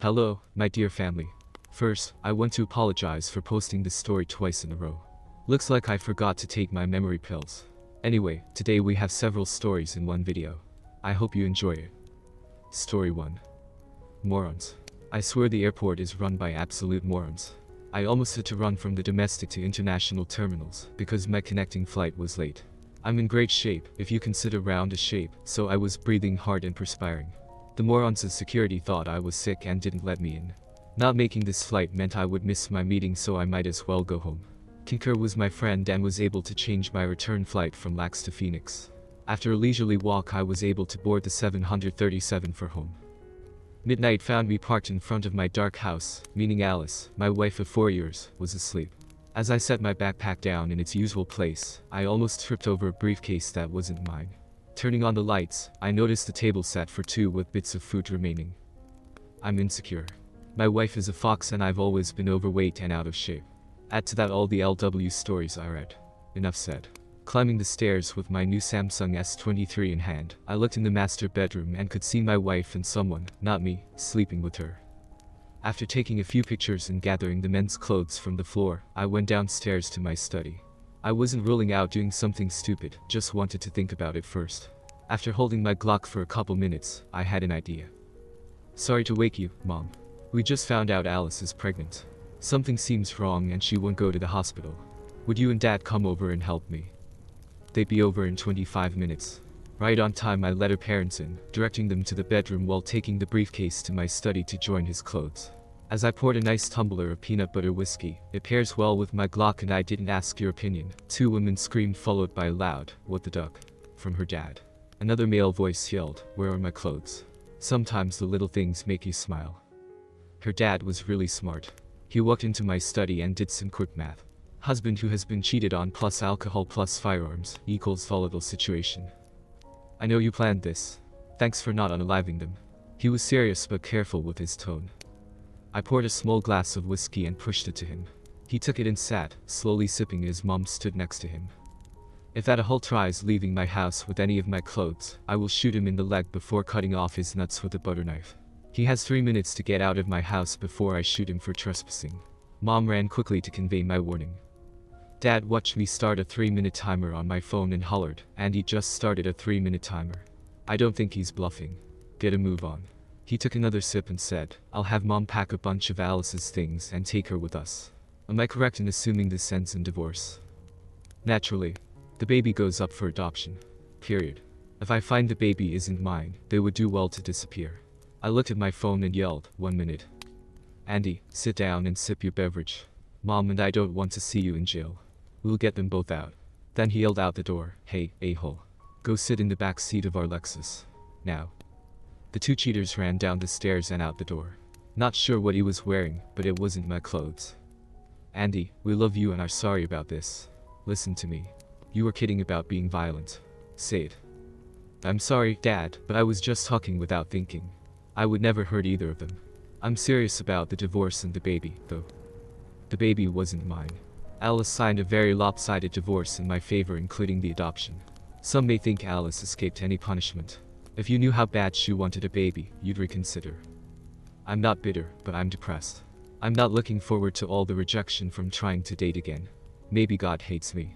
Hello, my dear family. First, I want to apologize for posting this story twice in a row. Looks like I forgot to take my memory pills. Anyway, today we have several stories in one video. I hope you enjoy it. Story 1. Morons. I swear the airport is run by absolute morons. I almost had to run from the domestic to international terminals because my connecting flight was late. I'm in great shape, if you consider round a shape, so I was breathing hard and perspiring. The morons of security thought I was sick and didn't let me in. Not making this flight meant I would miss my meeting, so I might as well go home. Kinker was my friend and was able to change my return flight from Lax to Phoenix. After a leisurely walk, I was able to board the 737 for home. Midnight found me parked in front of my dark house, meaning Alice, my wife of 4 years, was asleep. As I set my backpack down in its usual place, I almost tripped over a briefcase that wasn't mine. Turning on the lights, I noticed the table set for two with bits of food remaining. I'm insecure. My wife is a fox and I've always been overweight and out of shape. Add to that all the LW stories I read. Enough said. Climbing the stairs with my new Samsung S23 in hand, I looked in the master bedroom and could see my wife and someone, not me, sleeping with her. After taking a few pictures and gathering the men's clothes from the floor, I went downstairs to my study. I wasn't ruling out doing something stupid, just wanted to think about it first. After holding my Glock for a couple minutes, I had an idea. Sorry to wake you, Mom. We just found out Alice is pregnant. Something seems wrong and she won't go to the hospital. Would you and Dad come over and help me? They'd be over in 25 minutes. Right on time, I let her parents in, directing them to the bedroom while taking the briefcase to my study to join his clothes. As I poured a nice tumbler of peanut butter whiskey, it pairs well with my Glock and I didn't ask your opinion. Two women screamed, followed by a loud, "What the duck?" from her dad. Another male voice yelled, "Where are my clothes?" Sometimes the little things make you smile. Her dad was really smart. He walked into my study and did some quick math. Husband who has been cheated on plus alcohol plus firearms equals volatile situation. I know you planned this. Thanks for not unaliving them. He was serious but careful with his tone. I poured a small glass of whiskey and pushed it to him. He took it and sat, slowly sipping. His mom stood next to him. If that Ahul tries leaving my house with any of my clothes, I will shoot him in the leg before cutting off his nuts with a butter knife. He has 3 minutes to get out of my house before I shoot him for trespassing. Mom ran quickly to convey my warning. Dad watched me start a 3-minute timer on my phone and hollered, "And he just started a 3-minute timer. I don't think he's bluffing. Get a move on." He took another sip and said, "I'll have Mom pack a bunch of Alice's things and take her with us. Am I correct in assuming this ends in divorce?" Naturally. The baby goes up for adoption. Period. If I find the baby isn't mine, they would do well to disappear. I looked at my phone and yelled, "1 minute. Andy, sit down and sip your beverage. Mom and I don't want to see you in jail. We'll get them both out." Then he yelled out the door, "Hey, a-hole. Go sit in the back seat of our Lexus. Now." The two cheaters ran down the stairs and out the door. Not sure what he was wearing, but it wasn't my clothes. "Andy, we love you and are sorry about this. Listen to me. You were kidding about being violent. Say it." "I'm sorry, Dad, but I was just talking without thinking. I would never hurt either of them. I'm serious about the divorce and the baby, though. The baby wasn't mine. Alice signed a very lopsided divorce in my favor, including the adoption. Some may think Alice escaped any punishment. If you knew how bad she wanted a baby, you'd reconsider. I'm not bitter, but I'm depressed. I'm not looking forward to all the rejection from trying to date again. Maybe God hates me."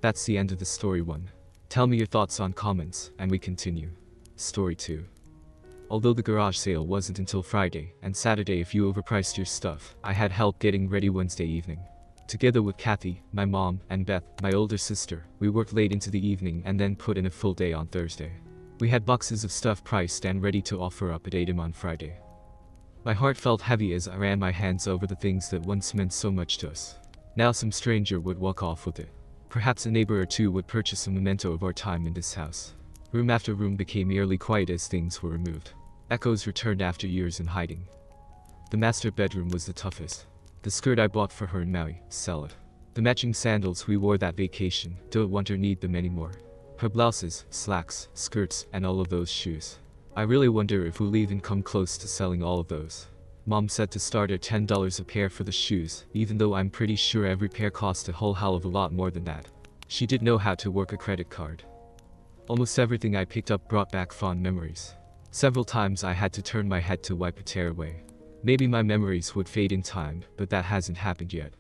That's the end of the story 1. Tell me your thoughts on comments, and we continue. Story 2. Although the garage sale wasn't until Friday and Saturday if you overpriced your stuff, I had help getting ready Wednesday evening. Together with Kathy, my mom, and Beth, my older sister, we worked late into the evening and then put in a full day on Thursday. We had boxes of stuff priced and ready to offer up at AITA on Friday. My heart felt heavy as I ran my hands over the things that once meant so much to us. Now some stranger would walk off with it. Perhaps a neighbor or two would purchase a memento of our time in this house. Room after room became eerily quiet as things were removed. Echoes returned after years in hiding. The master bedroom was the toughest. The skirt I bought for her in Maui, sell it. The matching sandals we wore that vacation, don't want or need them anymore. Her blouses, slacks, skirts, and all of those shoes. I really wonder if we'll even come close to selling all of those. Mom said to start at $10 a pair for the shoes, even though I'm pretty sure every pair cost a whole hell of a lot more than that. She did know how to work a credit card. Almost everything I picked up brought back fond memories. Several times I had to turn my head to wipe a tear away. Maybe my memories would fade in time, but that hasn't happened yet.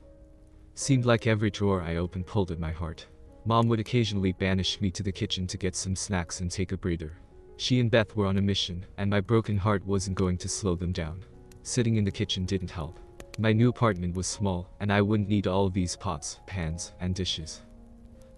Seemed like every drawer I opened pulled at my heart. Mom would occasionally banish me to the kitchen to get some snacks and take a breather. She and Beth were on a mission, and my broken heart wasn't going to slow them down. Sitting in the kitchen didn't help. My new apartment was small, and I wouldn't need all of these pots, pans, and dishes.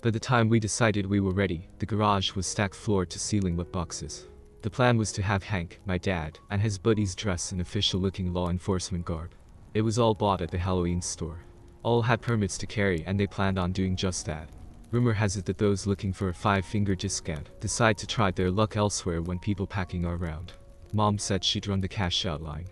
By the time we decided we were ready, the garage was stacked floor to ceiling with boxes. The plan was to have Hank, my dad, and his buddies dress in official-looking law enforcement garb. It was all bought at the Halloween store. All had permits to carry, and they planned on doing just that. Rumor has it that those looking for a 5-finger discount decide to try their luck elsewhere when people packing are around. Mom said she'd run the cash out line.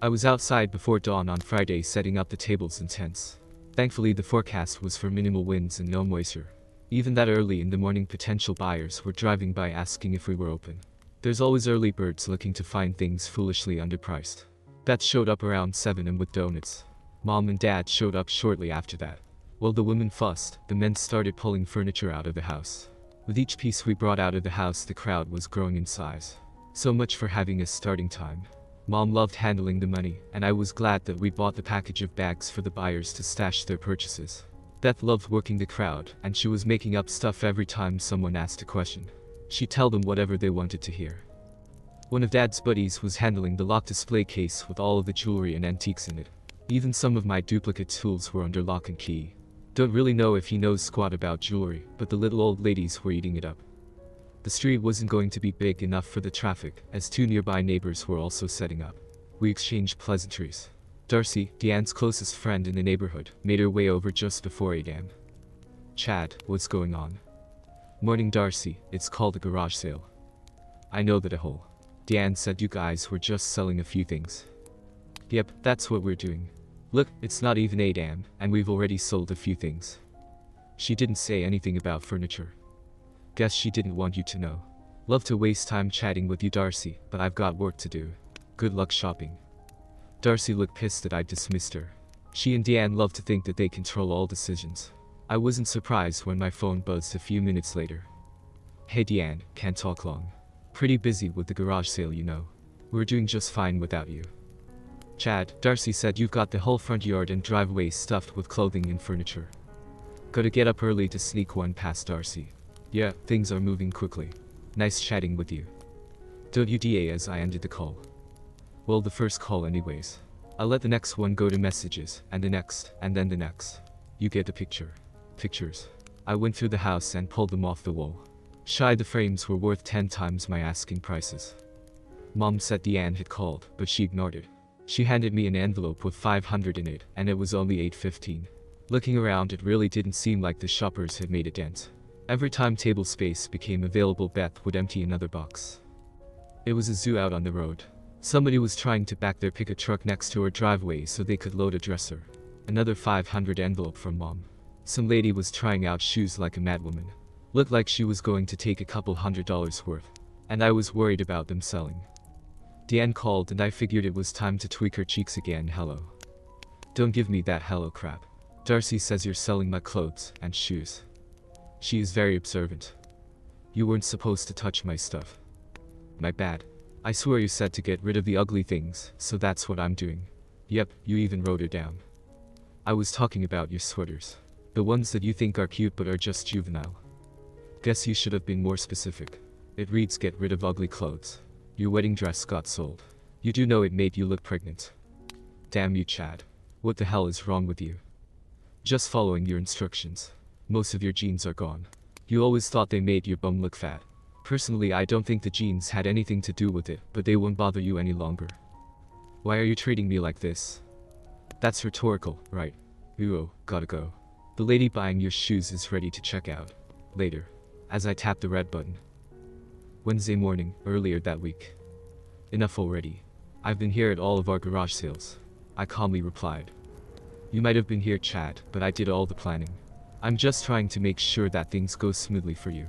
I was outside before dawn on Friday setting up the tables and tents. Thankfully the forecast was for minimal winds and no moisture. Even that early in the morning potential buyers were driving by asking if we were open. There's always early birds looking to find things foolishly underpriced. Beth showed up around 7 am with donuts. Mom and Dad showed up shortly after that. While the women fussed, the men started pulling furniture out of the house. With each piece we brought out of the house, the crowd was growing in size. So much for having a starting time. Mom loved handling the money, and I was glad that we bought the package of bags for the buyers to stash their purchases. Beth loved working the crowd, and she was making up stuff every time someone asked a question. She'd tell them whatever they wanted to hear. One of Dad's buddies was handling the lock display case with all of the jewelry and antiques in it. Even some of my duplicate tools were under lock and key. Don't really know if he knows squat about jewelry, but the little old ladies were eating it up. The street wasn't going to be big enough for the traffic, as 2 nearby neighbors were also setting up. We exchanged pleasantries. Darcy, Deanne's closest friend in the neighborhood, made her way over just before 8 am. Chad, what's going on? Morning Darcy, it's called a garage sale. I know that a whole. Deanne said you guys were just selling a few things. Yep, that's what we're doing. Look, it's not even 8 am, and we've already sold a few things. She didn't say anything about furniture. Guess she didn't want you to know. Love to waste time chatting with you Darcy, but I've got work to do. Good luck shopping. Darcy looked pissed that I dismissed her. She and Deanne love to think that they control all decisions. I wasn't surprised when my phone buzzed a few minutes later. Hey Deanne, can't talk long. Pretty busy with the garage sale, you know. We're doing just fine without you. Chad, Darcy said you've got the whole front yard and driveway stuffed with clothing and furniture. Gotta get up early to sneak one past Darcy. Yeah, things are moving quickly. Nice chatting with you. Don't you DA as I ended the call. Well, the first call anyways. I'll let the next one go to messages, and the next, and then the next. You get the picture. Pictures. I went through the house and pulled them off the wall. Shy, the frames were worth 10 times my asking prices. Mom said Deanne had called, but she ignored it. She handed me an envelope with $500 in it, and it was only $8.15. Looking around, it really didn't seem like the shoppers had made a dent. Every time table space became available, Beth would empty another box. It was a zoo out on the road. Somebody was trying to back their pickup truck next to our driveway so they could load a dresser. Another $500 envelope from Mom. Some lady was trying out shoes like a madwoman. Looked like she was going to take a couple $100 worth. And I was worried about them selling. Deanne called and I figured it was time to tweak her cheeks again. Hello. Don't give me that hello crap. Darcy says you're selling my clothes and shoes. She is very observant. You weren't supposed to touch my stuff. My bad. I swear you said to get rid of the ugly things, so that's what I'm doing. Yep, you even wrote it down. I was talking about your sweaters. The ones that you think are cute but are just juvenile. Guess you should have been more specific. It reads get rid of ugly clothes. Your wedding dress got sold. You do know it made you look pregnant. Damn you, Chad. What the hell is wrong with you? Just following your instructions. Most of your genes are gone. You always thought they made your bum look fat. Personally, I don't think the genes had anything to do with it, but they won't bother you any longer. Why are you treating me like this? That's rhetorical, right? Ooh, gotta go. The lady buying your shoes is ready to check out. Later. As I tap the red button. Wednesday morning, earlier that week. Enough already. I've been here at all of our garage sales. I calmly replied. You might have been here, Chad, but I did all the planning. I'm just trying to make sure that things go smoothly for you.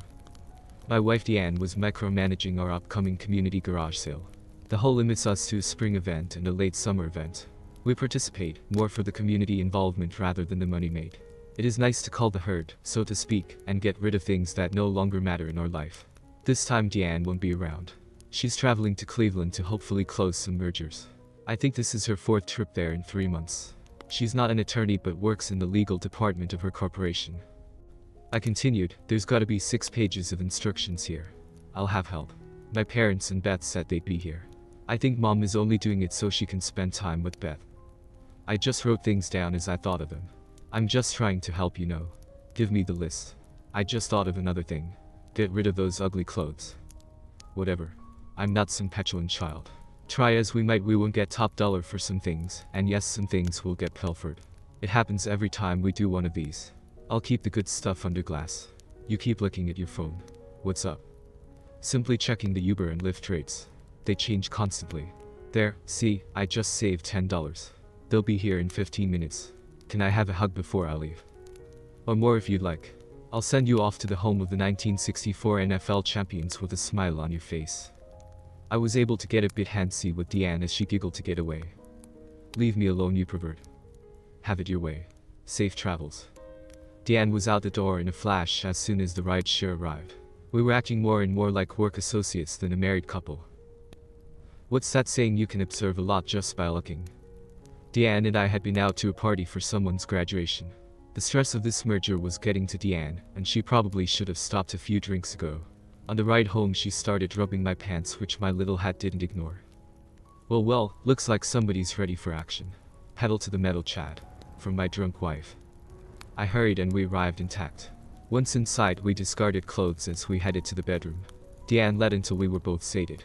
My wife Deanne was micromanaging our upcoming community garage sale. The whole limits us to a spring event and a late summer event. We participate more for the community involvement rather than the money made. It is nice to cull the herd, so to speak, and get rid of things that no longer matter in our life. This time Deanne won't be around. She's traveling to Cleveland to hopefully close some mergers. I think this is her 4th trip there in 3 months. She's not an attorney but works in the legal department of her corporation. I continued, there's gotta be 6 pages of instructions here. I'll have help. My parents and Beth said they'd be here. I think Mom is only doing it so she can spend time with Beth. I just wrote things down as I thought of them. I'm just trying to help, you know. Give me the list. I just thought of another thing. Get rid of those ugly clothes. Whatever. I'm not some petulant child. Try as we might, we won't get top dollar for some things, and yes, some things will get pilfered. It happens every time we do one of these. I'll keep the good stuff under glass. You keep looking at your phone. What's up? Simply checking the Uber and Lyft rates. They change constantly. There, see, I just saved $10. They'll be here in 15 minutes. Can I have a hug before I leave? Or more if you'd like. I'll send you off to the home of the 1964 NFL champions with a smile on your face. I was able to get a bit handsy with Deanne as she giggled to get away. Leave me alone, you pervert. Have it your way. Safe travels. Deanne was out the door in a flash as soon as the rideshare arrived. We were acting more and more like work associates than a married couple. What's that saying, you can observe a lot just by looking? Deanne and I had been out to a party for someone's graduation. The stress of this merger was getting to Deanne, and she probably should have stopped a few drinks ago. On the ride home she started rubbing my pants, which my little hat didn't ignore. Well, looks like somebody's ready for action. Pedal to the metal, Chad. From my drunk wife. I hurried and we arrived intact. Once inside we discarded clothes as we headed to the bedroom. Deanne led until we were both sated.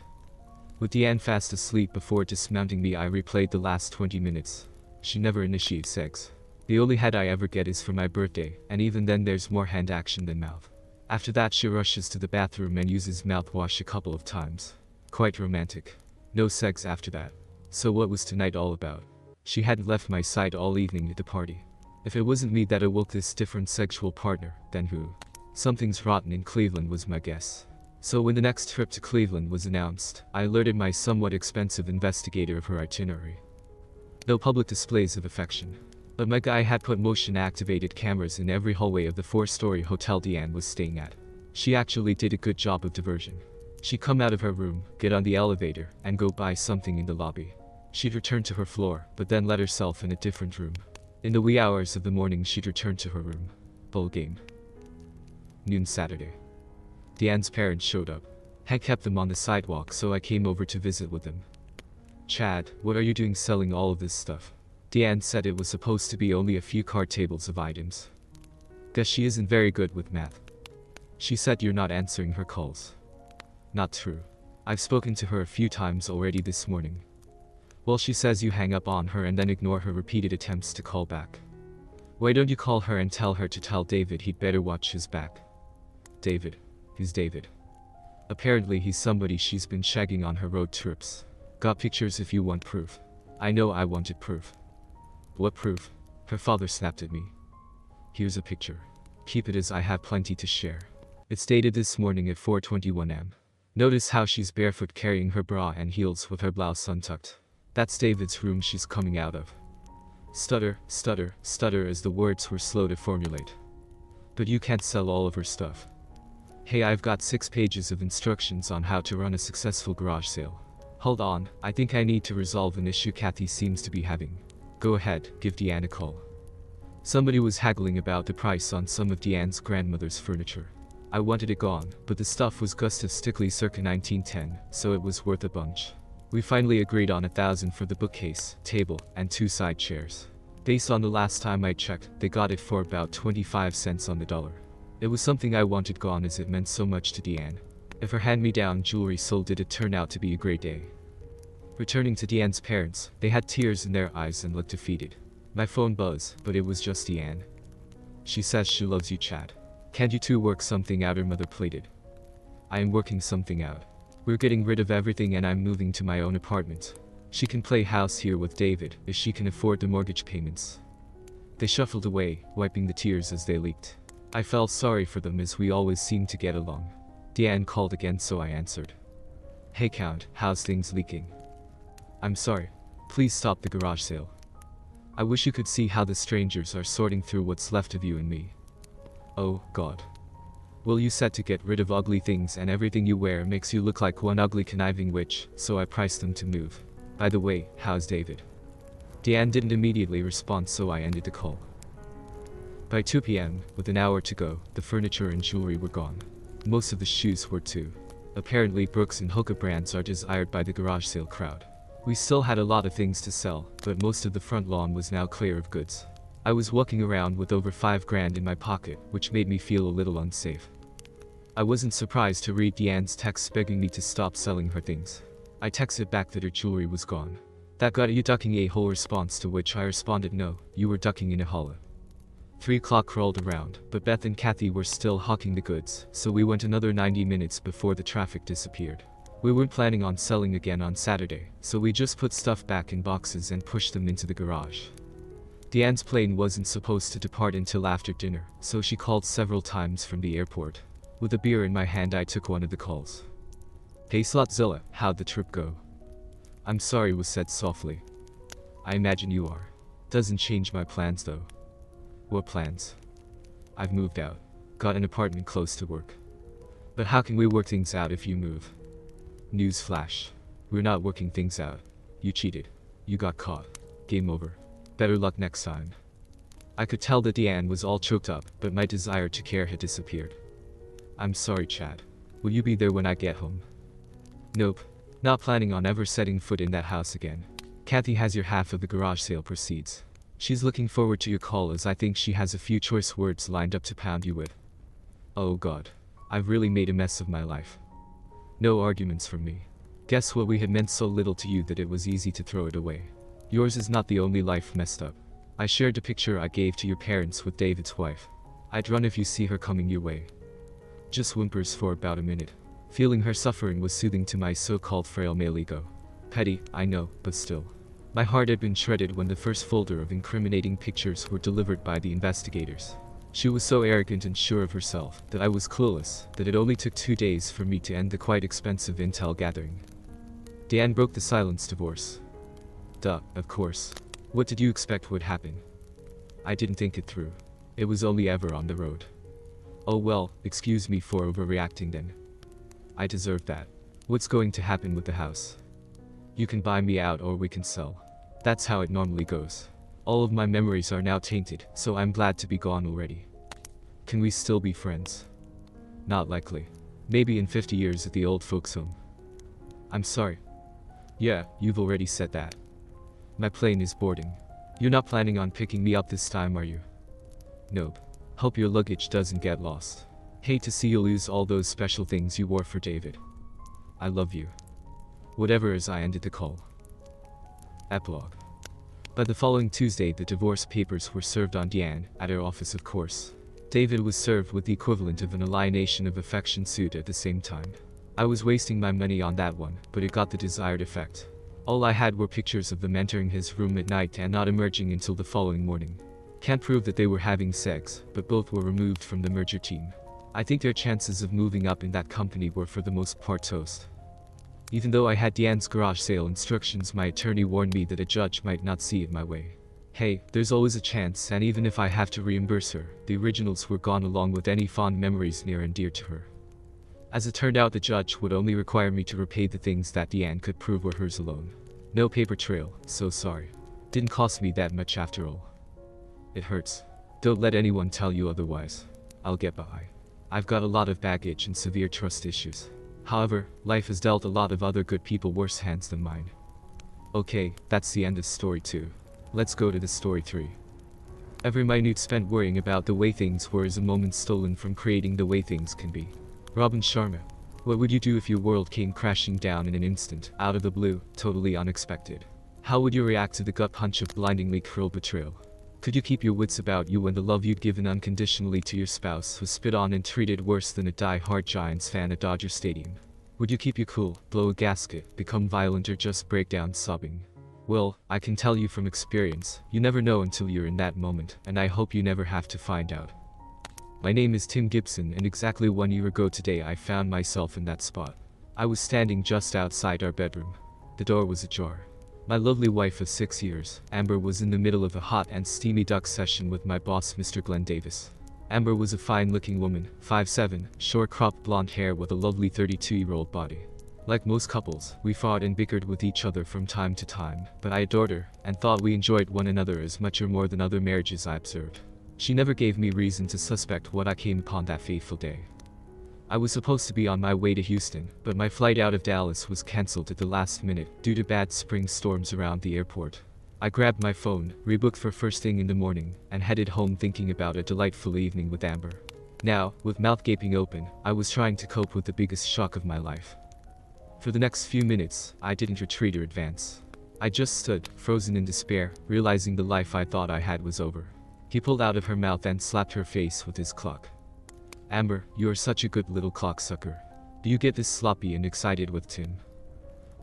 With Deanne fast asleep before dismounting me, I replayed the last 20 minutes. She never initiates sex. The only head I ever get is for my birthday, and even then there's more hand action than mouth. After that she rushes to the bathroom and uses mouthwash a couple of times. Quite romantic. No sex after that. So what was tonight all about? She hadn't left my side all evening at the party. If it wasn't me that awoke this different sexual partner, then who? Something's rotten in Cleveland was my guess. So when the next trip to Cleveland was announced, I alerted my somewhat expensive investigator of her itinerary. No public displays of affection. But my guy had put motion-activated cameras in every hallway of the 4-story hotel Deanne was staying at. She actually did a good job of diversion. She'd come out of her room, get on the elevator, and go buy something in the lobby. She'd return to her floor, but then let herself in a different room. In the wee hours of the morning she'd return to her room. Bowl game. Noon Saturday. Deanne's parents showed up. Had kept them on the sidewalk, so I came over to visit with them. Chad, what are you doing selling all of this stuff? Deanne said it was supposed to be only a few card tables of items. Guess she isn't very good with math. She said you're not answering her calls. Not true. I've spoken to her a few times already this morning. Well, she says you hang up on her and then ignore her repeated attempts to call back. Why don't you call her and tell her to tell David he'd better watch his back? David? Who's David? Apparently he's somebody she's been shagging on her road trips. Got pictures if you want proof. I know I wanted proof. What proof? Her father snapped at me. Here's a picture. Keep it, as I have plenty to share. It's dated this morning at 4:21 am. Notice how she's barefoot carrying her bra and heels with her blouse untucked. That's David's room she's coming out of. Stutter, stutter, stutter as the words were slow to formulate. But you can't sell all of her stuff. Hey, I've got 6 pages of instructions on how to run a successful garage sale. Hold on, I think I need to resolve an issue Kathy seems to be having. Go ahead, give Deanne a call. Somebody was haggling about the price on some of Deanne's grandmother's furniture. I wanted it gone, but the stuff was Gustav Stickley circa 1910, so it was worth a bunch. We finally agreed on $1,000 for the bookcase, table, and 2 side chairs. Based on the last time I checked, they got it for about 25 cents on the dollar. It was something I wanted gone as it meant so much to Deanne. If her hand-me-down jewelry sold, did it turn out to be a great day. Returning to Deanne's parents, they had tears in their eyes and looked defeated. My phone buzzed, but it was just Deanne. She says she loves you, Chad. Can't you two work something out? Her mother pleaded. I am working something out. We're getting rid of everything and I'm moving to my own apartment. She can play house here with David if she can afford the mortgage payments. They shuffled away, wiping the tears as they leaked. I felt sorry for them as we always seemed to get along. Deanne called again, so I answered. Hey Count, how's things leaking? I'm sorry. Please stop the garage sale. I wish you could see how the strangers are sorting through what's left of you and me. Oh, God. Well, you said to get rid of ugly things and everything you wear makes you look like one ugly conniving witch, so I priced them to move. By the way, how's David? Deanne didn't immediately respond, so I ended the call. By 2 p.m., with an hour to go, the furniture and jewelry were gone. Most of the shoes were too. Apparently Brooks and Hoka brands are desired by the garage sale crowd. We still had a lot of things to sell, but most of the front lawn was now clear of goods. I was walking around with over $5,000 in my pocket, which made me feel a little unsafe. I wasn't surprised to read Deanne's text begging me to stop selling her things. I texted back that her jewelry was gone. That got you ducking a whole response, to which I responded, no, you were ducking in a hollow. 3 o'clock rolled around, but Beth and Kathy were still hawking the goods, so we went another 90 minutes before the traffic disappeared. We weren't planning on selling again on Saturday, so we just put stuff back in boxes and pushed them into the garage. Deanne's plane wasn't supposed to depart until after dinner, so she called several times from the airport. With a beer in my hand, I took one of the calls. Hey Slotzilla, how'd the trip go? I'm sorry, was said softly. I imagine you are. Doesn't change my plans though. What plans? I've moved out. Got an apartment close to work. But how can we work things out if you move? News flash. We're not working things out. You cheated. You got caught. Game over. Better luck next time. I could tell that Deanne was all choked up, but my desire to care had disappeared. I'm sorry, Chad. Will you be there when I get home? Nope. Not planning on ever setting foot in that house again. Kathy has your half of the garage sale proceeds. She's looking forward to your call, as I think she has a few choice words lined up to pound you with. Oh God. I've really made a mess of my life. No arguments from me. Guess what, we had meant so little to you that it was easy to throw it away. Yours is not the only life messed up. I shared the picture I gave to your parents with David's wife. I'd run if you see her coming your way. Just whimpers for about a minute. Feeling her suffering was soothing to my so-called frail male ego. Petty, I know, but still. My heart had been shredded when the first folder of incriminating pictures were delivered by the investigators. She was so arrogant and sure of herself that I was clueless that it only took 2 days for me to end the quite expensive intel gathering. Deanne broke the silence. Divorce. Duh, of course. What did you expect would happen? I didn't think it through. It was only ever on the road. Oh well, excuse me for overreacting then. I deserve that. What's going to happen with the house? You can buy me out or we can sell. That's how it normally goes. All of my memories are now tainted, so I'm glad to be gone already. Can we still be friends? Not likely. Maybe in 50 years at the old folks' home. I'm sorry. Yeah, you've already said that. My plane is boarding. You're not planning on picking me up this time, are you? Nope. Hope your luggage doesn't get lost. Hate to see you lose all those special things you wore for David. I love you. Whatever, as I ended the call. Epilogue. By the following Tuesday, the divorce papers were served on Deanne, at her office of course. David was served with the equivalent of an alienation of affection suit at the same time. I was wasting my money on that one, but it got the desired effect. All I had were pictures of them entering his room at night and not emerging until the following morning. Can't prove that they were having sex, but both were removed from the merger team. I think their chances of moving up in that company were for the most part toast. Even though I had Deanne's garage sale instructions, my attorney warned me that a judge might not see it my way. Hey, there's always a chance, and even if I have to reimburse her, the originals were gone along with any fond memories near and dear to her. As it turned out, the judge would only require me to repay the things that Deanne could prove were hers alone. No paper trail, so sorry. Didn't cost me that much after all. It hurts. Don't let anyone tell you otherwise. I'll get by. I've got a lot of baggage and severe trust issues. However, life has dealt a lot of other good people worse hands than mine. Okay, that's the end of story 2. Let's go to the story 3. Every minute spent worrying about the way things were is a moment stolen from creating the way things can be. Robin Sharma. What would you do if your world came crashing down in an instant, out of the blue, totally unexpected? How would you react to the gut punch of blindingly cruel betrayal? Could you keep your wits about you when the love you'd given unconditionally to your spouse was spit on and treated worse than a die-hard Giants fan at Dodger Stadium? Would you keep your cool, blow a gasket, become violent, or just break down sobbing? Well, I can tell you from experience, you never know until you're in that moment, and I hope you never have to find out. My name is Tim Gibson, and exactly 1 year ago today I found myself in that spot. I was standing just outside our bedroom. The door was ajar. My lovely wife of 6 years, Amber, was in the middle of a hot and steamy duck session with my boss, Mr. Glenn Davis. Amber was a fine-looking woman, 5'7", short-cropped blonde hair with a lovely 32-year-old body. Like most couples, we fought and bickered with each other from time to time, but I adored her, and thought we enjoyed one another as much or more than other marriages I observed. She never gave me reason to suspect what I came upon that fateful day. I was supposed to be on my way to Houston, but my flight out of Dallas was cancelled at the last minute due to bad spring storms around the airport. I grabbed my phone, rebooked for first thing in the morning, and headed home thinking about a delightful evening with Amber. Now, with mouth gaping open, I was trying to cope with the biggest shock of my life. For the next few minutes, I didn't retreat or advance. I just stood, frozen in despair, realizing the life I thought I had was over. He pulled out of her mouth and slapped her face with his clock. Amber, you are such a good little cocksucker. Do you get this sloppy and excited with Tim?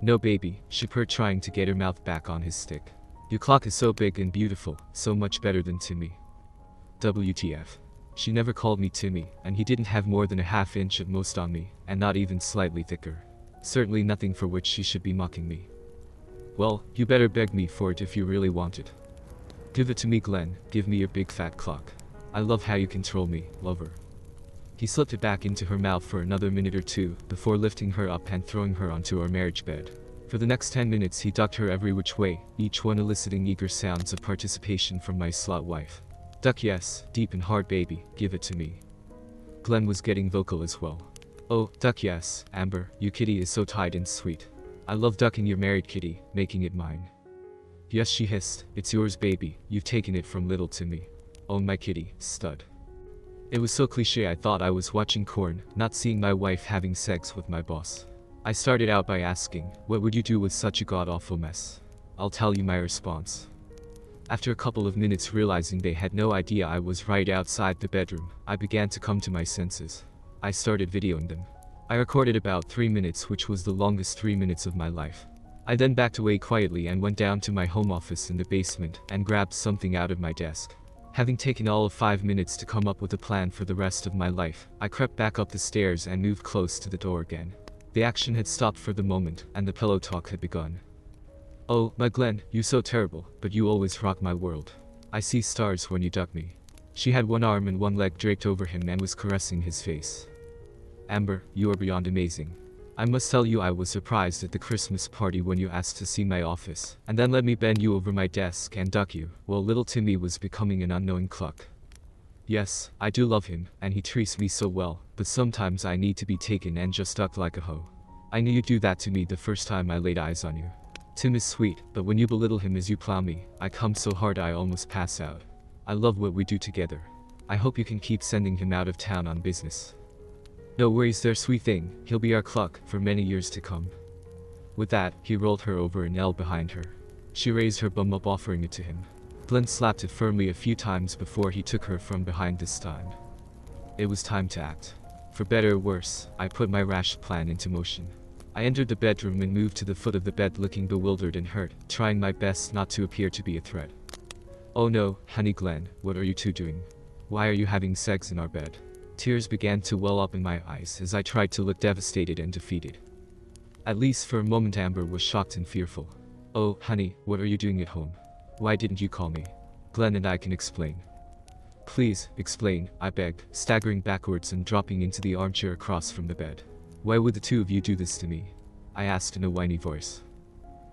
No baby, she purred, trying to get her mouth back on his stick. Your clock is so big and beautiful, so much better than Timmy. WTF. She never called me Timmy, and he didn't have more than a half inch at most on me, and not even slightly thicker. Certainly nothing for which she should be mocking me. Well, you better beg me for it if you really want it. Give it to me, Glenn, give me your big fat clock. I love how you control me, lover. He slipped it back into her mouth for another minute or two, before lifting her up and throwing her onto our marriage bed. For the next 10 minutes he ducked her every which way, each one eliciting eager sounds of participation from my slut wife. Duck yes, deep and hard baby, give it to me. Glenn was getting vocal as well. Oh, duck yes, Amber, you kitty is so tight and sweet. I love ducking your married kitty, making it mine. Yes, she hissed, it's yours baby, you've taken it from little Timmy. Oh my kitty, stud. It was so cliche I thought I was watching Korn, not seeing my wife having sex with my boss. I started out by asking, what would you do with such a god-awful mess? I'll tell you my response. After a couple of minutes realizing they had no idea I was right outside the bedroom, I began to come to my senses. I started videoing them. I recorded about 3 minutes, which was the longest 3 minutes of my life. I then backed away quietly and went down to my home office in the basement and grabbed something out of my desk. Having taken all of 5 minutes to come up with a plan for the rest of my life, I crept back up the stairs and moved close to the door again. The action had stopped for the moment, and the pillow talk had begun. Oh, my Glenn, you so terrible, but you always rock my world. I see stars when you duck me. She had one arm and one leg draped over him and was caressing his face. Amber, you are beyond amazing. I must tell you I was surprised at the Christmas party when you asked to see my office, and then let me bend you over my desk and duck you, while little Timmy was becoming an unknowing cluck. Yes, I do love him, and he treats me so well, but sometimes I need to be taken and just ducked like a hoe. I knew you'd do that to me the first time I laid eyes on you. Tim is sweet, but when you belittle him as you plow me, I come so hard I almost pass out. I love what we do together. I hope you can keep sending him out of town on business. No worries there, sweet thing, he'll be our cluck for many years to come. With that, he rolled her over and knelt behind her. She raised her bum up, offering it to him. Glenn slapped it firmly a few times before he took her from behind this time. It was time to act. For better or worse, I put my rash plan into motion. I entered the bedroom and moved to the foot of the bed looking bewildered and hurt, trying my best not to appear to be a threat. Oh no, honey Glenn, what are you two doing? Why are you having sex in our bed? Tears began to well up in my eyes as I tried to look devastated and defeated. At least for a moment Amber was shocked and fearful. Oh, honey, what are you doing at home? Why didn't you call me? Glenn and I can explain. Please, explain, I begged, staggering backwards and dropping into the armchair across from the bed. Why would the two of you do this to me? I asked in a whiny voice.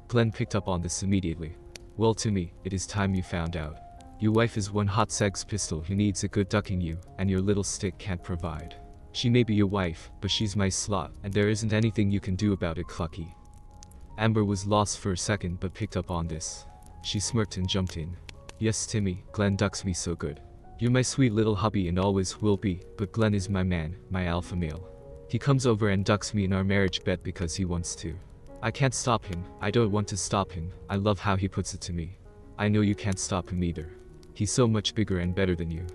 Glenn picked up on this immediately. Well, Timmy, it is time you found out. Your wife is one hot sex pistol who needs a good ducking you, and your little stick can't provide. She may be your wife, but she's my slut, and there isn't anything you can do about it, Clucky. Amber was lost for a second but picked up on this. She smirked and jumped in. Yes, Timmy, Glenn ducks me so good. You're my sweet little hubby and always will be, but Glenn is my man, my alpha male. He comes over and ducks me in our marriage bed because he wants to. I can't stop him, I don't want to stop him, I love how he puts it to me. I know you can't stop him either. He's so much bigger and better than you.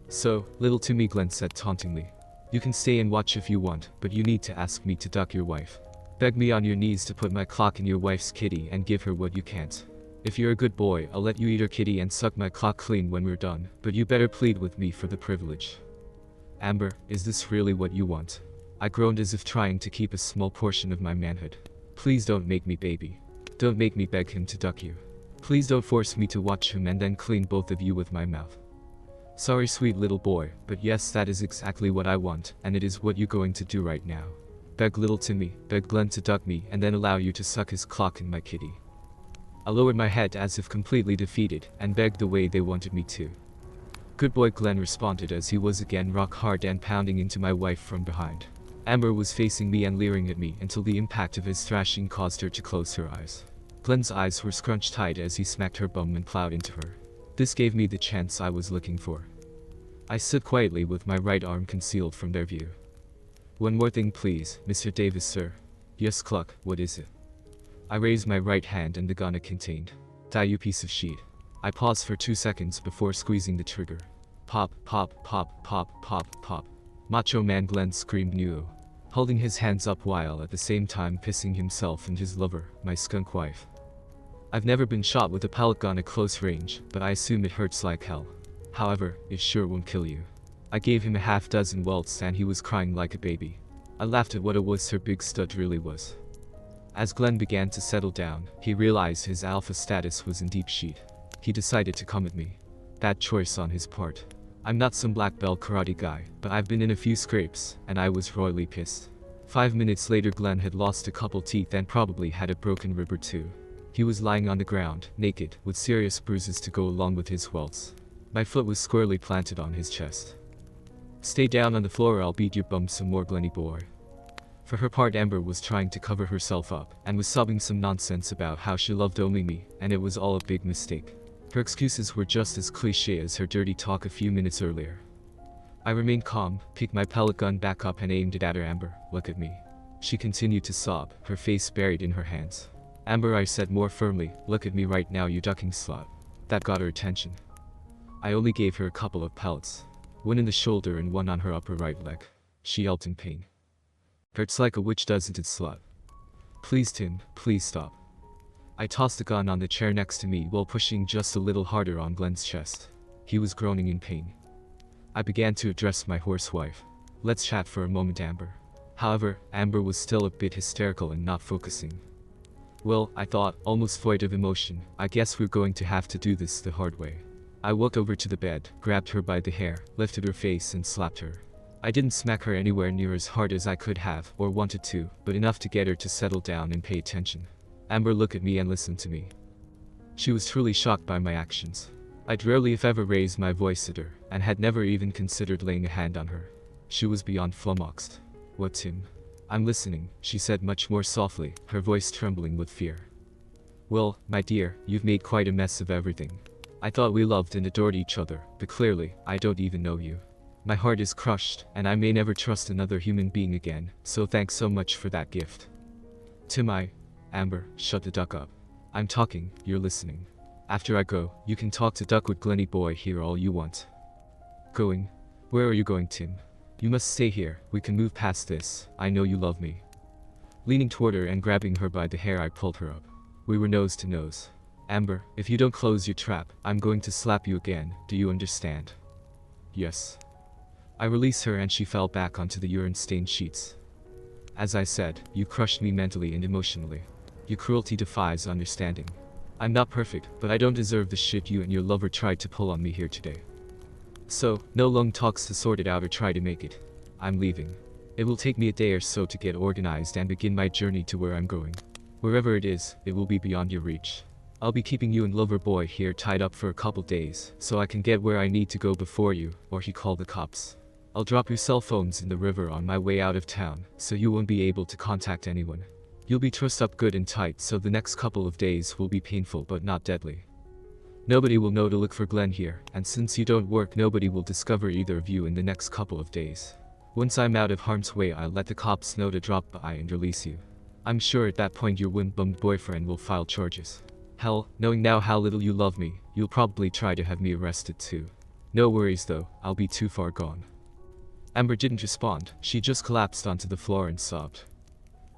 So, little Timmy, Glenn said tauntingly. You can stay and watch if you want, but you need to ask me to duck your wife. Beg me on your knees to put my clock in your wife's kitty and give her what you can't. If you're a good boy, I'll let you eat her kitty and suck my clock clean when we're done, but you better plead with me for the privilege. Amber, is this really what you want? I groaned as if trying to keep a small portion of my manhood. Please don't make me baby. Don't make me beg him to duck you. Please don't force me to watch him and then clean both of you with my mouth. Sorry, sweet little boy, but yes, that is exactly what I want, and it is what you're going to do right now. Beg little Timmy, beg Glenn to duck me and then allow you to suck his clock in my kitty. I lowered my head as if completely defeated and begged the way they wanted me to. Good boy, Glenn responded as he was again rock hard and pounding into my wife from behind. Amber was facing me and leering at me until the impact of his thrashing caused her to close her eyes. Glenn's eyes were scrunched tight as he smacked her bum and plowed into her. This gave me the chance I was looking for. I stood quietly with my right arm concealed from their view. One more thing please, Mr. Davis, sir. Yes, Cluck, what is it? I raised my right hand and the gun it contained. Die, you piece of shit. I paused for 2 seconds before squeezing the trigger. Pop, pop, pop, pop, pop, pop. Macho Man Glenn screamed no, holding his hands up while at the same time pissing himself and his lover, my skunk wife. I've never been shot with a pellet gun at close range, but I assume it hurts like hell. However, it sure won't kill you. I gave him a half dozen welts and he was crying like a baby. I laughed at what a wuss her big stud really was. As Glenn began to settle down, he realized his alpha status was in deep shit. He decided to come at me. Bad choice on his part. I'm not some black belt karate guy, but I've been in a few scrapes, and I was royally pissed. 5 minutes later Glenn had lost a couple teeth and probably had a broken rib or two. He was lying on the ground, naked, with serious bruises to go along with his welts. My foot was squarely planted on his chest. Stay down on the floor or I'll beat your bum some more, Glenny boy. For her part, Amber was trying to cover herself up, and was sobbing some nonsense about how she loved only me, and it was all a big mistake. Her excuses were just as cliché as her dirty talk a few minutes earlier. I remained calm, picked my pellet gun back up and aimed it at her. Amber, look at me. She continued to sob, her face buried in her hands. Amber, I said more firmly, look at me right now, you ducking slut. That got her attention. I only gave her a couple of pellets. One in the shoulder and one on her upper right leg. She yelped in pain. Hurts like a witch, doesn't it, slut? Please, Tim, please stop. I tossed the gun on the chair next to me while pushing just a little harder on Glenn's chest. He was groaning in pain. I began to address my horsewife. Let's chat for a moment, Amber. However, Amber was still a bit hysterical and not focusing. Well, I thought, almost void of emotion, I guess we're going to have to do this the hard way. I walked over to the bed, grabbed her by the hair, lifted her face and slapped her. I didn't smack her anywhere near as hard as I could have or wanted to, but enough to get her to settle down and pay attention. Amber, look at me and listen to me. She was truly shocked by my actions. I'd rarely if ever raised my voice at her, and had never even considered laying a hand on her. She was beyond flummoxed. What, Tim? I'm listening, she said much more softly, her voice trembling with fear. Well, my dear, you've made quite a mess of everything. I thought we loved and adored each other, but clearly, I don't even know you. My heart is crushed, and I may never trust another human being again, so thanks so much for that gift. Tim, Amber, shut the duck up. I'm talking, you're listening. After I go, you can talk to Duckwood Glenny boy here all you want. Going? Where are you going, Tim? You must stay here, we can move past this, I know you love me. Leaning toward her and grabbing her by the hair, I pulled her up. We were nose to nose. Amber, if you don't close your trap, I'm going to slap you again, do you understand? Yes. I released her and she fell back onto the urine-stained sheets. As I said, you crushed me mentally and emotionally. Your cruelty defies understanding. I'm not perfect, but I don't deserve the shit you and your lover tried to pull on me here today. So, no long talks to sort it out or try to make it. I'm leaving. It will take me a day or so to get organized and begin my journey to where I'm going. Wherever it is, it will be beyond your reach. I'll be keeping you and lover boy here tied up for a couple days, so I can get where I need to go before you, or he call the cops. I'll drop your cell phones in the river on my way out of town, so you won't be able to contact anyone. You'll be trussed up good and tight, so the next couple of days will be painful but not deadly. Nobody will know to look for Glenn here, and since you don't work, nobody will discover either of you in the next couple of days. Once I'm out of harm's way, I'll let the cops know to drop by and release you. I'm sure at that point your wind-bummed boyfriend will file charges. Hell, knowing now how little you love me, you'll probably try to have me arrested too. No worries though, I'll be too far gone. Amber didn't respond, she just collapsed onto the floor and sobbed.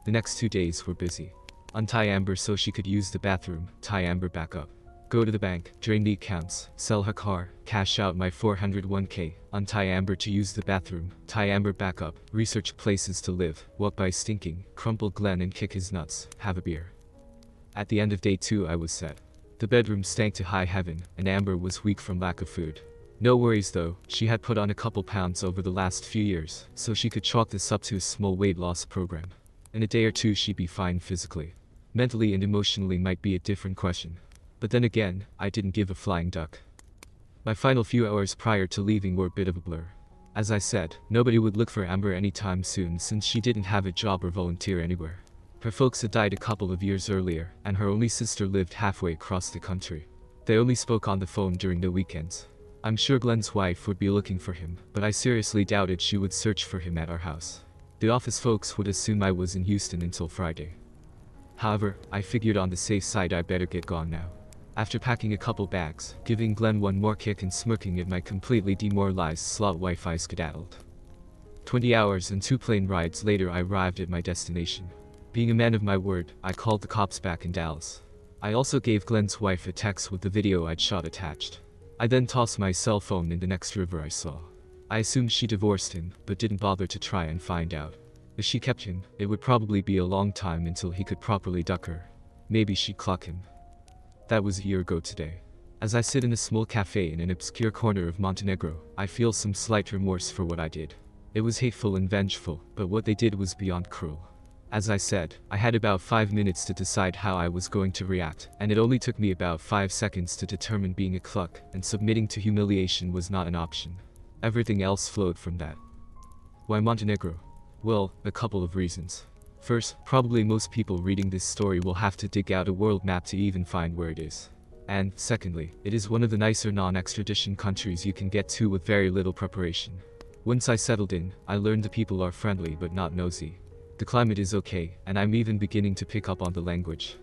The next 2 days were busy. Untie Amber so she could use the bathroom, tie Amber back up. Go to the bank, drain the accounts, sell her car, cash out my 401k, untie Amber to use the bathroom, tie Amber back up, research places to live, walk by stinking, crumple Glenn and kick his nuts, have a beer. At the end of day 2 I was set. The bedroom stank to high heaven, and Amber was weak from lack of food. No worries though, she had put on a couple pounds over the last few years, so she could chalk this up to a small weight loss program. In a day or two she'd be fine physically. Mentally and emotionally might be a different question. But then again, I didn't give a flying duck. My final few hours prior to leaving were a bit of a blur. As I said, nobody would look for Amber anytime soon since she didn't have a job or volunteer anywhere. Her folks had died a couple of years earlier, and her only sister lived halfway across the country. They only spoke on the phone during the weekends. I'm sure Glenn's wife would be looking for him, but I seriously doubted she would search for him at our house. The office folks would assume I was in Houston until Friday. However, I figured on the safe side I better get gone now. After packing a couple bags, giving Glenn one more kick and smirking at my completely demoralized slot wife, I skedaddled. 20 hours and 2 plane rides later I arrived at my destination. Being a man of my word, I called the cops back in Dallas. I also gave Glenn's wife a text with the video I'd shot attached. I then tossed my cell phone in the next river I saw. I assumed she divorced him, but didn't bother to try and find out. If she kept him, it would probably be a long time until he could properly duck her. Maybe she'd clock him. That was a year ago today. As I sit in a small cafe in an obscure corner of Montenegro, I feel some slight remorse for what I did. It was hateful and vengeful, but what they did was beyond cruel. As I said, I had about 5 minutes to decide how I was going to react, and it only took me about 5 seconds to determine being a cluck, and submitting to humiliation was not an option. Everything else flowed from that. Why Montenegro? Well, a couple of reasons. First, probably most people reading this story will have to dig out a world map to even find where it is. And, secondly, it is one of the nicer non-extradition countries you can get to with very little preparation. Once I settled in, I learned the people are friendly but not nosy. The climate is okay, and I'm even beginning to pick up on the language.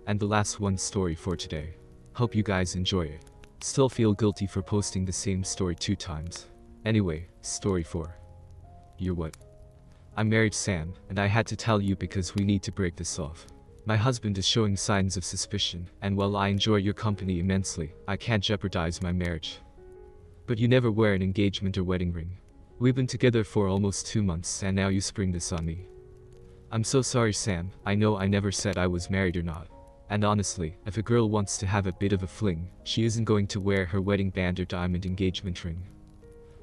And the last one story for today. Hope you guys enjoy it. Still feel guilty for posting the same story 2 times. Anyway, story 4. You're what? I'm married Sam, and I had to tell you because we need to break this off. My husband is showing signs of suspicion, and while I enjoy your company immensely, I can't jeopardize my marriage. But you never wear an engagement or wedding ring. We've been together for almost 2 months and now you spring this on me. I'm so sorry Sam, I know I never said I was married or not. And honestly, if a girl wants to have a bit of a fling, she isn't going to wear her wedding band or diamond engagement ring.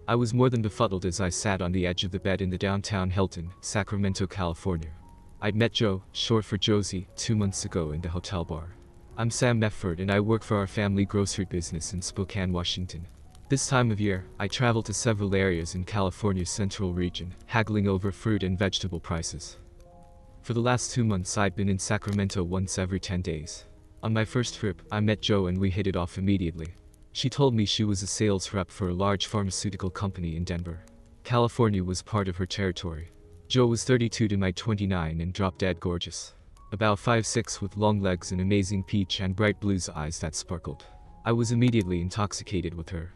I was more than befuddled as I sat on the edge of the bed in the downtown Hilton, Sacramento, California. I'd met Joe, short for Josie, 2 months ago in the hotel bar. I'm Sam Mefford and I work for our family grocery business in Spokane, Washington. This time of year, I travel to several areas in California's central region, haggling over fruit and vegetable prices. For the last 2 months I'd been in Sacramento once every 10 days. On my first trip, I met Jo and we hit it off immediately. She told me she was a sales rep for a large pharmaceutical company in Denver. California was part of her territory. Jo was 32 to my 29 and drop dead gorgeous. About 5'6" with long legs and amazing peach and bright blue eyes that sparkled. I was immediately intoxicated with her.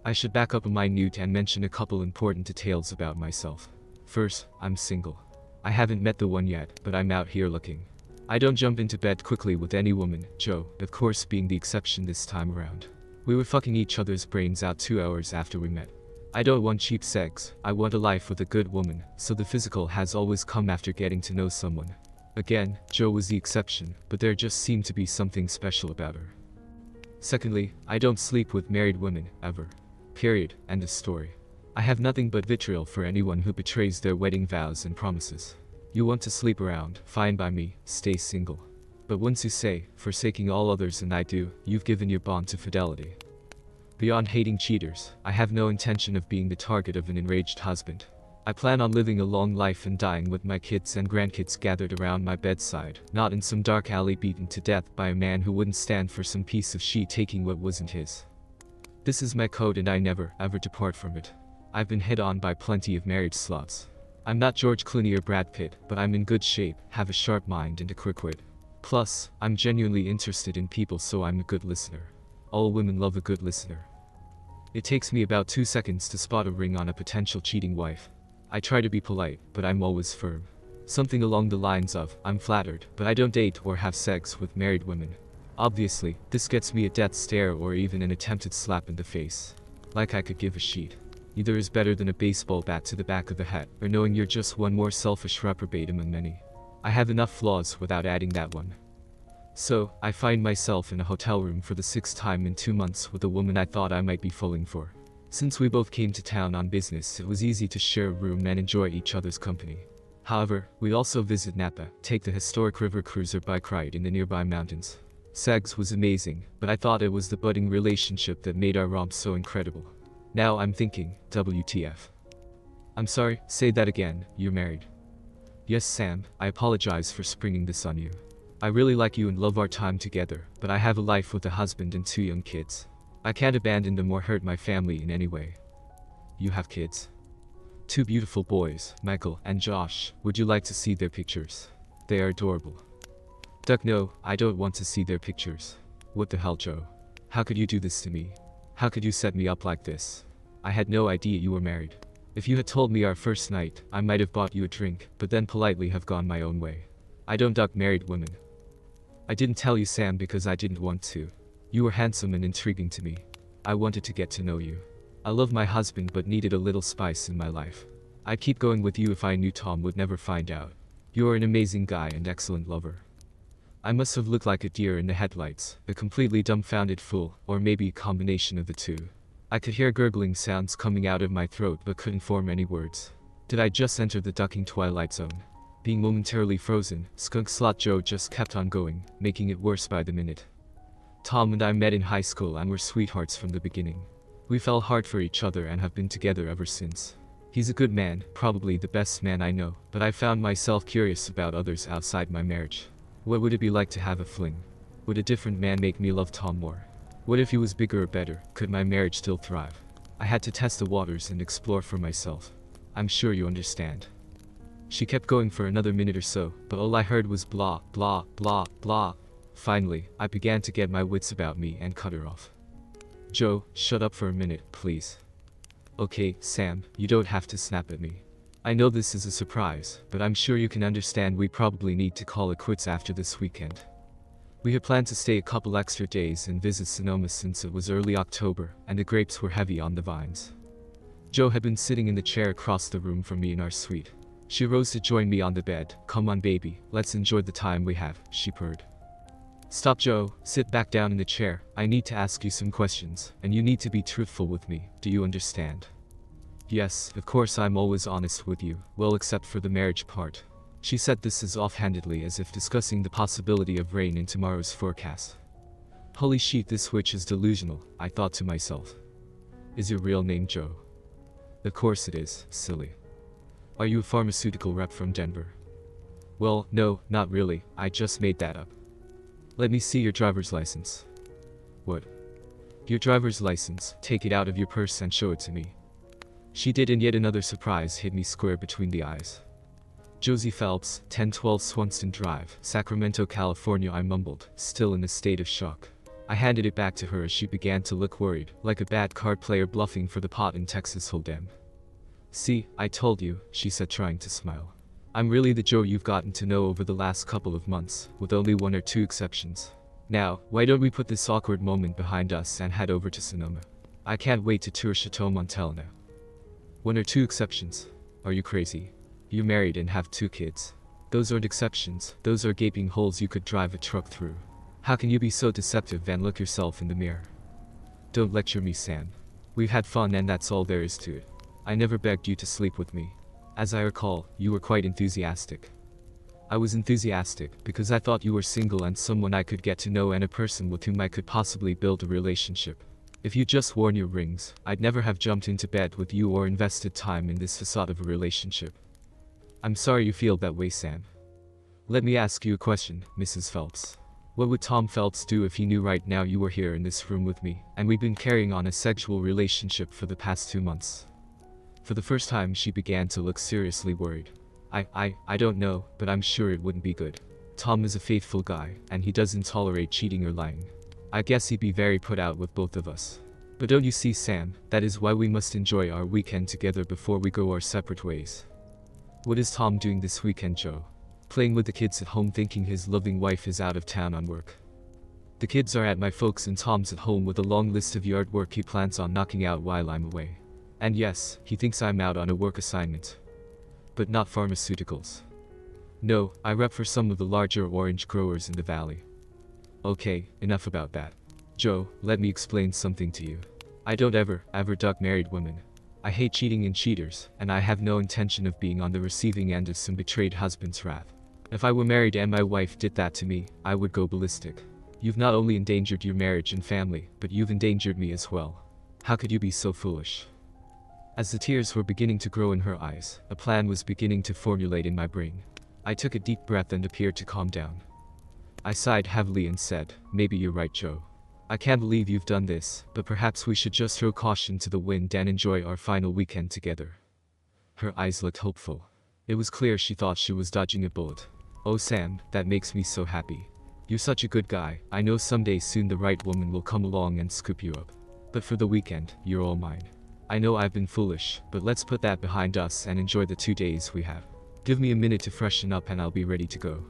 I should back up a minute and mention a couple important details about myself. First, I'm single. I haven't met the one yet, but I'm out here looking. I don't jump into bed quickly with any woman, Jo, of course being the exception this time around. We were fucking each other's brains out 2 hours after we met. I don't want cheap sex, I want a life with a good woman, so the physical has always come after getting to know someone. Again, Jo was the exception, but there just seemed to be something special about her. Secondly, I don't sleep with married women, ever. Period, end of story. I have nothing but vitriol for anyone who betrays their wedding vows and promises. You want to sleep around, fine by me, stay single. But once you say, forsaking all others and I do, you've given your bond to fidelity. Beyond hating cheaters, I have no intention of being the target of an enraged husband. I plan on living a long life and dying with my kids and grandkids gathered around my bedside, not in some dark alley beaten to death by a man who wouldn't stand for some piece of shit taking what wasn't his. This is my code and I never, ever depart from it. I've been hit on by plenty of married sluts. I'm not George Clooney or Brad Pitt, but I'm in good shape, have a sharp mind and a quick wit. Plus, I'm genuinely interested in people, so I'm a good listener. All women love a good listener. It takes me about 2 seconds to spot a ring on a potential cheating wife. I try to be polite, but I'm always firm. Something along the lines of, I'm flattered, but I don't date or have sex with married women. Obviously, this gets me a death stare or even an attempted slap in the face. Like I could give a shit. Either is better than a baseball bat to the back of the head, or knowing you're just one more selfish reprobate among many. I have enough flaws without adding that one. So, I find myself in a hotel room for the 6th time in 2 months with a woman I thought I might be falling for. Since we both came to town on business, it was easy to share a room and enjoy each other's company. However, we also visit Napa, take the historic river cruiser bike ride in the nearby mountains. Sex was amazing, but I thought it was the budding relationship that made our romp so incredible. Now I'm thinking, WTF. I'm sorry, say that again, you're married. Yes, Sam, I apologize for springing this on you. I really like you and love our time together, but I have a life with a husband and 2 young kids. I can't abandon them or hurt my family in any way. You have kids? 2 beautiful boys, Michael and Josh. Would you like to see their pictures? They are adorable. Duck, no, I don't want to see their pictures. What the hell, Joe? How could you do this to me? How could you set me up like this? I had no idea you were married. If you had told me our first night, I might have bought you a drink, but then politely have gone my own way. I don't duck married women. I didn't tell you, Sam, because I didn't want to. You were handsome and intriguing to me. I wanted to get to know you. I love my husband but needed a little spice in my life. I'd keep going with you if I knew Tom would never find out. You are an amazing guy and excellent lover. I must have looked like a deer in the headlights, a completely dumbfounded fool, or maybe a combination of the two. I could hear gurgling sounds coming out of my throat but couldn't form any words. Did I just enter the ducking twilight zone? Being momentarily frozen, Skunk Slot Joe just kept on going, making it worse by the minute. Tom and I met in high school and were sweethearts from the beginning. We fell hard for each other and have been together ever since. He's a good man, probably the best man I know, but I found myself curious about others outside my marriage. What would it be like to have a fling? Would a different man make me love Tom more? What if he was bigger or better? Could my marriage still thrive? I had to test the waters and explore for myself. I'm sure you understand. She kept going for another minute or so, but all I heard was blah, blah, blah, blah. Finally, I began to get my wits about me and cut her off. Joe, shut up for a minute, please. Okay, Sam, you don't have to snap at me. I know this is a surprise, but I'm sure you can understand we probably need to call it quits after this weekend. We had planned to stay a couple extra days and visit Sonoma since it was early October and the grapes were heavy on the vines. Joe had been sitting in the chair across the room from me in our suite. She rose to join me on the bed. Come on, baby, let's enjoy the time we have, she purred. Stop, Joe, sit back down in the chair. I need to ask you some questions, and you need to be truthful with me. Do you understand? Yes, of course I'm always honest with you, well except for the marriage part. She said this as offhandedly as if discussing the possibility of rain in tomorrow's forecast. Holy shit, this witch is delusional, I thought to myself. Is your real name Joe? Of course it is, silly. Are you a pharmaceutical rep from Denver? Well, no, not really, I just made that up. Let me see your driver's license. What? Your driver's license, take it out of your purse and show it to me. She did, and yet another surprise hit me square between the eyes. Josie Phelps, 1012 Swanston Drive, Sacramento, California, I mumbled, still in a state of shock. I handed it back to her as she began to look worried, like a bad card player bluffing for the pot in Texas Hold'em. See, I told you, she said, trying to smile. I'm really the Joe you've gotten to know over the last couple of months, with only 1 or 2 exceptions. Now, why don't we put this awkward moment behind us and head over to Sonoma? I can't wait to tour Chateau Montel now. 1 or 2 exceptions? Are you crazy? You're married and have 2 kids. Those aren't exceptions, those are gaping holes you could drive a truck through. How can you be so deceptive and look yourself in the mirror? Don't lecture me, Sam. We've had fun and that's all there is to it. I never begged you to sleep with me. As I recall, you were quite enthusiastic. I was enthusiastic because I thought you were single and someone I could get to know and a person with whom I could possibly build a relationship. If you'd just worn your rings, I'd never have jumped into bed with you or invested time in this facade of a relationship. I'm sorry you feel that way, Sam. Let me ask you a question, Mrs. Phelps. What would Tom Phelps do if he knew right now you were here in this room with me, and we've been carrying on a sexual relationship for the past 2 months? For the first time, she began to look seriously worried. I don't know, but I'm sure it wouldn't be good. Tom is a faithful guy, and he doesn't tolerate cheating or lying. I guess he'd be very put out with both of us. But don't you see, Sam, that is why we must enjoy our weekend together before we go our separate ways. What is Tom doing this weekend, Joe? Playing with the kids at home, thinking his loving wife is out of town on work. The kids are at my folks' and Tom's at home with a long list of yard work he plans on knocking out while I'm away. And yes, he thinks I'm out on a work assignment. But not pharmaceuticals. No, I rep for some of the larger orange growers in the valley. Okay, enough about that. Joe, let me explain something to you. I don't ever duck married women. I hate cheating and cheaters, and I have no intention of being on the receiving end of some betrayed husband's wrath. If I were married and my wife did that to me, I would go ballistic. You've not only endangered your marriage and family, but you've endangered me as well. How could you be so foolish? As the tears were beginning to grow in her eyes, a plan was beginning to formulate in my brain. I took a deep breath and appeared to calm down. I sighed heavily and said, maybe you're right, Joe. I can't believe you've done this, but perhaps we should just throw caution to the wind and enjoy our final weekend together. Her eyes looked hopeful. It was clear she thought she was dodging a bullet. Oh Sam, that makes me so happy. You're such a good guy. I know someday soon the right woman will come along and scoop you up. But for the weekend, you're all mine. I know I've been foolish, but let's put that behind us and enjoy the 2 days we have. Give me a minute to freshen up and I'll be ready to go.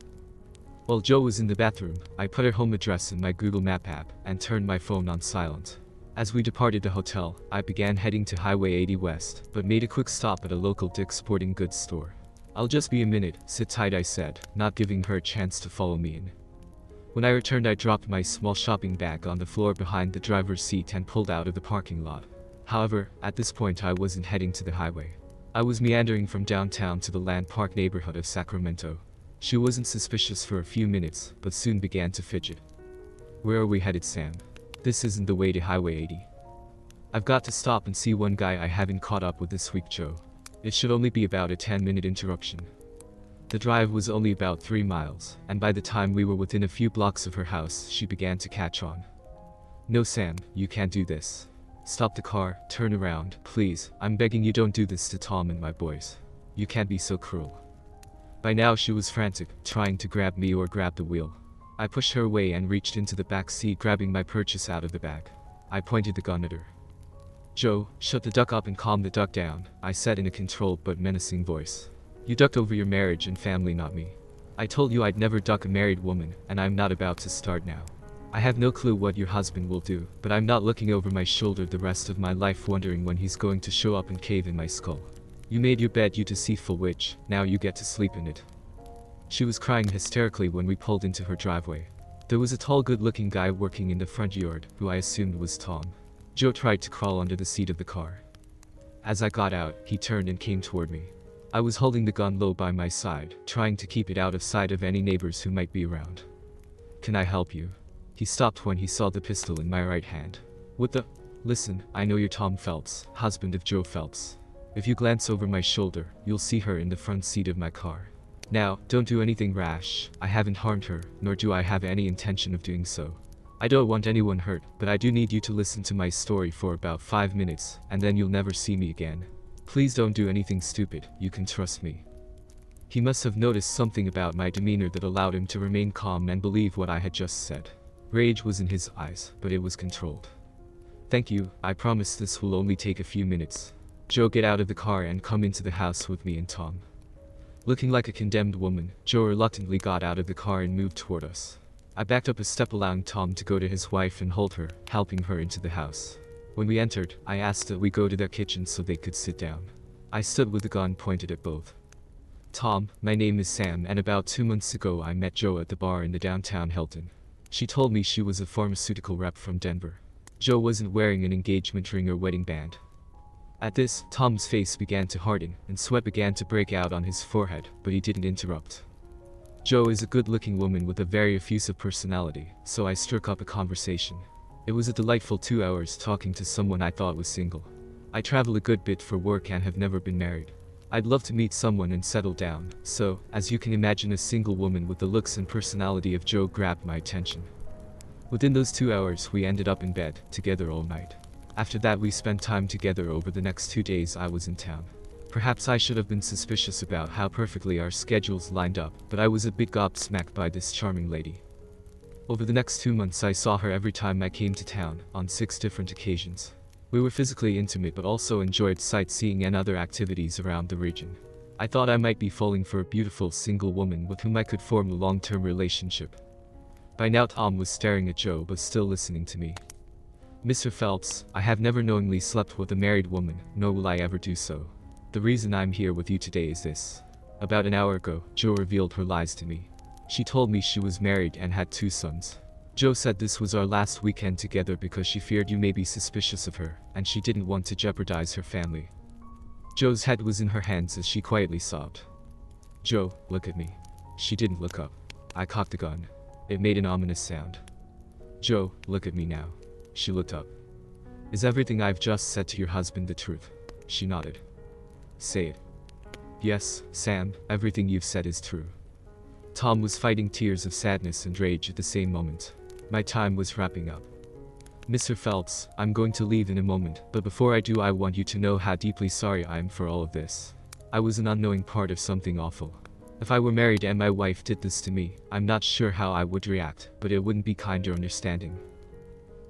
While Joe was in the bathroom, I put her home address in my Google Map app and turned my phone on silent. As we departed the hotel, I began heading to Highway 80 West, but made a quick stop at a local Dick's Sporting Goods store. I'll just be a minute, sit tight, I said, not giving her a chance to follow me in. When I returned, I dropped my small shopping bag on the floor behind the driver's seat and pulled out of the parking lot. However, at this point I wasn't heading to the highway. I was meandering from downtown to the Land Park neighborhood of Sacramento. She wasn't suspicious for a few minutes, but soon began to fidget. Where are we headed, Sam? This isn't the way to Highway 80. I've got to stop and see one guy I haven't caught up with this week, Joe. It should only be about a 10-minute interruption. The drive was only about 3 miles, and by the time we were within a few blocks of her house, she began to catch on. No, Sam, you can't do this. Stop the car, turn around, please. I'm begging you, don't do this to Tom and my boys. You can't be so cruel. By now she was frantic, trying to grab me or grab the wheel. I pushed her away and reached into the back seat, grabbing my purchase out of the bag. I pointed the gun at her. Joe, shut the duck up and calm the duck down, I said in a controlled but menacing voice. You ducked over your marriage and family, not me. I told you I'd never duck a married woman, and I'm not about to start now. I have no clue what your husband will do, but I'm not looking over my shoulder the rest of my life wondering when he's going to show up and cave in my skull. You made your bed, you deceitful witch, now you get to sleep in it. She was crying hysterically when we pulled into her driveway. There was a tall, good-looking guy working in the front yard, who I assumed was Tom. Joe tried to crawl under the seat of the car. As I got out, he turned and came toward me. I was holding the gun low by my side, trying to keep it out of sight of any neighbors who might be around. Can I help you? He stopped when he saw the pistol in my right hand. What the? Listen, I know you're Tom Phelps, husband of Joe Phelps. If you glance over my shoulder, you'll see her in the front seat of my car. Now, don't do anything rash. I haven't harmed her, nor do I have any intention of doing so. I don't want anyone hurt, but I do need you to listen to my story for about 5 minutes, and then you'll never see me again. Please don't do anything stupid, you can trust me. He must have noticed something about my demeanor that allowed him to remain calm and believe what I had just said. Rage was in his eyes, but it was controlled. Thank you, I promise this will only take a few minutes. Joe, get out of the car and come into the house with me and Tom. Looking like a condemned woman, Joe reluctantly got out of the car and moved toward us. I backed up a step, allowing Tom to go to his wife and hold her, helping her into the house. When we entered, I asked that we go to their kitchen so they could sit down. I stood with the gun pointed at both. Tom, my name is Sam, and about 2 months ago I met Joe at the bar in the downtown Hilton. She told me she was a pharmaceutical rep from Denver. Joe wasn't wearing an engagement ring or wedding band. At this, Tom's face began to harden, and sweat began to break out on his forehead, but he didn't interrupt. Joe is a good-looking woman with a very effusive personality, so I struck up a conversation. It was a delightful 2 hours talking to someone I thought was single. I travel a good bit for work and have never been married. I'd love to meet someone and settle down, so, as you can imagine, a single woman with the looks and personality of Joe grabbed my attention. Within those 2 hours, we ended up in bed, together all night. After that, we spent time together over the next 2 days I was in town. Perhaps I should have been suspicious about how perfectly our schedules lined up, but I was a bit gobsmacked by this charming lady. Over the next 2 months I saw her every time I came to town, on 6 different occasions. We were physically intimate but also enjoyed sightseeing and other activities around the region. I thought I might be falling for a beautiful single woman with whom I could form a long-term relationship. By now Tom was staring at Joe but still listening to me. Mr. Phelps, I have never knowingly slept with a married woman, nor will I ever do so. The reason I'm here with you today is this. About an hour ago, Joe revealed her lies to me. She told me she was married and had 2 sons. Joe said this was our last weekend together because she feared you may be suspicious of her, and she didn't want to jeopardize her family. Joe's head was in her hands as she quietly sobbed. Joe, look at me. She didn't look up. I cocked the gun. It made an ominous sound. Joe, look at me now. She looked up. Is everything I've just said to your husband the truth? She nodded. Say it. Yes, Sam, everything you've said is true. Tom was fighting tears of sadness and rage at the same moment. My time was wrapping up. Mr. Phelps, I'm going to leave in a moment, but before I do I want you to know how deeply sorry I am for all of this. I was an unknowing part of something awful. If I were married and my wife did this to me, I'm not sure how I would react, but it wouldn't be kind or understanding.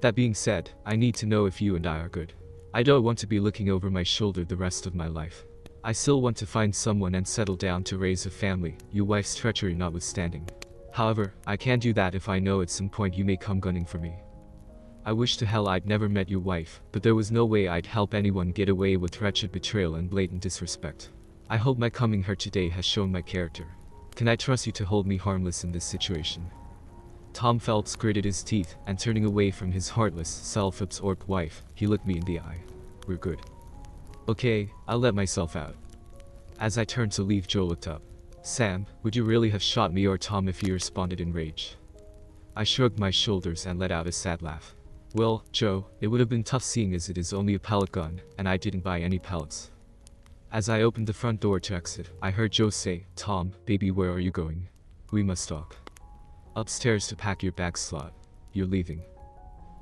That being said, I need to know if you and I are good. I don't want to be looking over my shoulder the rest of my life. I still want to find someone and settle down to raise a family, your wife's treachery notwithstanding. However, I can't do that if I know at some point you may come gunning for me. I wish to hell I'd never met your wife, but there was no way I'd help anyone get away with wretched betrayal and blatant disrespect. I hope my coming here today has shown my character. Can I trust you to hold me harmless in this situation? Tom Phelps gritted his teeth, and turning away from his heartless, self-absorbed wife, he looked me in the eye. We're good. Okay, I'll let myself out. As I turned to leave, Joe looked up. Sam, would you really have shot me or Tom if he responded in rage? I shrugged my shoulders and let out a sad laugh. Well, Joe, it would have been tough seeing as it is only a pellet gun, and I didn't buy any pellets. As I opened the front door to exit, I heard Joe say, Tom, baby, where are you going? We must talk. Upstairs to pack your bag, slut. You're leaving.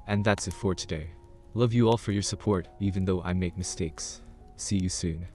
And that's it for today. Love you all for your support, even though I make mistakes. See you soon.